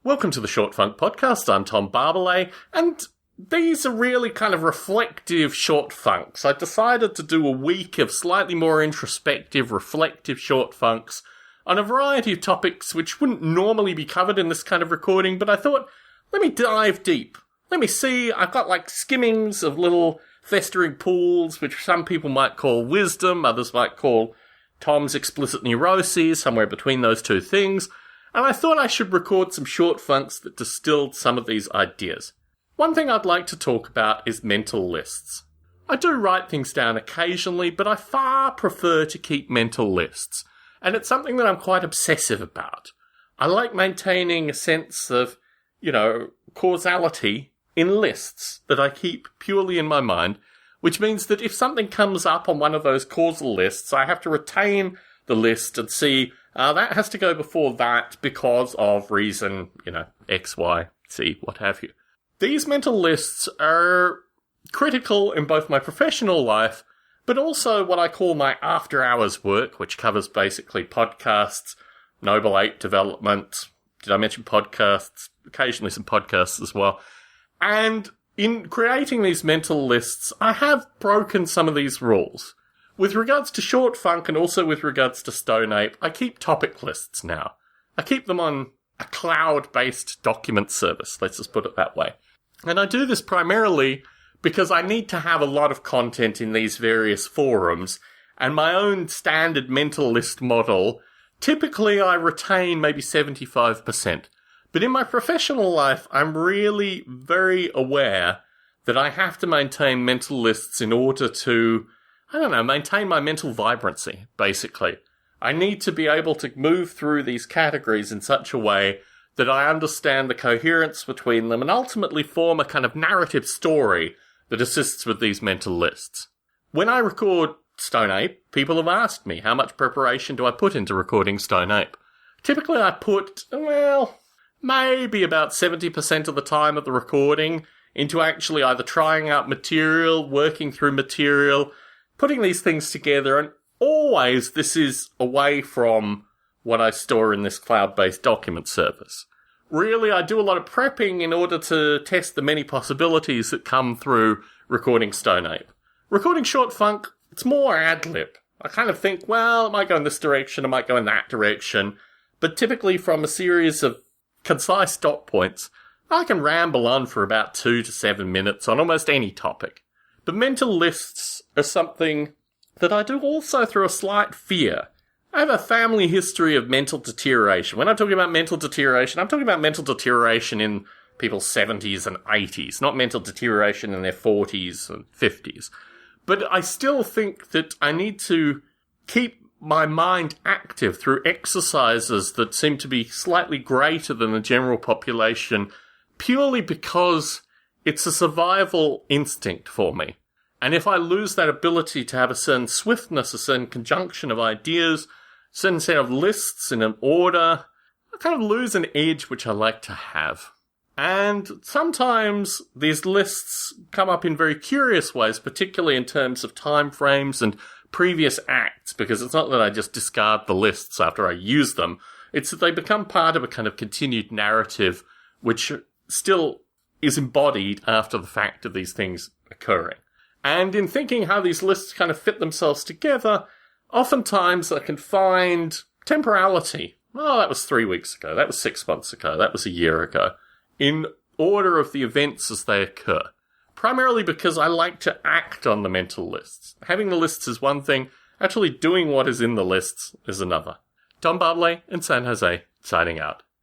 Welcome to the Short Funk Podcast. I'm Tom Barbalet, and these are really kind of reflective short funks. I decided to do a week of slightly more introspective, reflective short funks on a variety of topics which wouldn't normally be covered in this kind of recording, but I thought, let me dive deep. Let me see, I've got like skimmings of little festering pools, which some people might call wisdom, others might call Tom's explicit neuroses, somewhere between those two things. And I thought I should record some short funks that distilled some of these ideas. One thing I'd like to talk about is mental lists. I do write things down occasionally, but I far prefer to keep mental lists. And it's something that I'm quite obsessive about. I like maintaining a sense of, causality in lists that I keep purely in my mind, which means that if something comes up on one of those causal lists, I have to retain the list and see that has to go before that because of reason, X, Y, Z, what have you. These mental lists are critical in both my professional life, but also what I call my after-hours work, which covers basically podcasts, Noble 8 development. Did I mention podcasts? Occasionally some podcasts as well. And in creating these mental lists, I have broken some of these rules. With regards to Short Funk and also with regards to Stone Ape, I keep topic lists now. I keep them on a cloud-based document service, let's just put it that way. And I do this primarily because I need to have a lot of content in these various forums, and my own standard mental list model, typically I retain maybe 75%. But in my professional life, I'm really very aware that I have to maintain mental lists in order to maintain my mental vibrancy, basically. I need to be able to move through these categories in such a way that I understand the coherence between them and ultimately form a kind of narrative story that assists with these mental lists. When I record Stone Ape, people have asked me, how much preparation do I put into recording Stone Ape? Typically I put, maybe about 70% of the time of the recording into actually either trying out material, working through material, putting these things together, and always this is away from what I store in this cloud-based document service. Really, I do a lot of prepping in order to test the many possibilities that come through recording Stone Ape. Recording Short Funk, it's more ad-lib. I kind of think, well, it might go in this direction, it might go in that direction, but typically from a series of concise dot points, I can ramble on for about 2 to 7 minutes on almost any topic. But mental lists are something that I do also through a slight fear. I have a family history of mental deterioration. When I'm talking about mental deterioration, I'm talking about mental deterioration in people's 70s and 80s, not mental deterioration in their 40s and 50s. But I still think that I need to keep my mind active through exercises that seem to be slightly greater than the general population, purely because it's a survival instinct for me. And if I lose that ability to have a certain swiftness, a certain conjunction of ideas, a certain set of lists in an order, I kind of lose an edge which I like to have. And sometimes these lists come up in very curious ways, particularly in terms of time frames and previous acts, because it's not that I just discard the lists after I use them. It's that they become part of a kind of continued narrative which still is embodied after the fact of these things occurring. And in thinking how these lists kind of fit themselves together, oftentimes I can find temporality. Oh, that was 3 weeks ago, that was 6 months ago, that was a year ago, in order of the events as they occur. Primarily because I like to act on the mental lists. Having the lists is one thing, actually doing what is in the lists is another. Tom Barbalet in San Jose, signing out.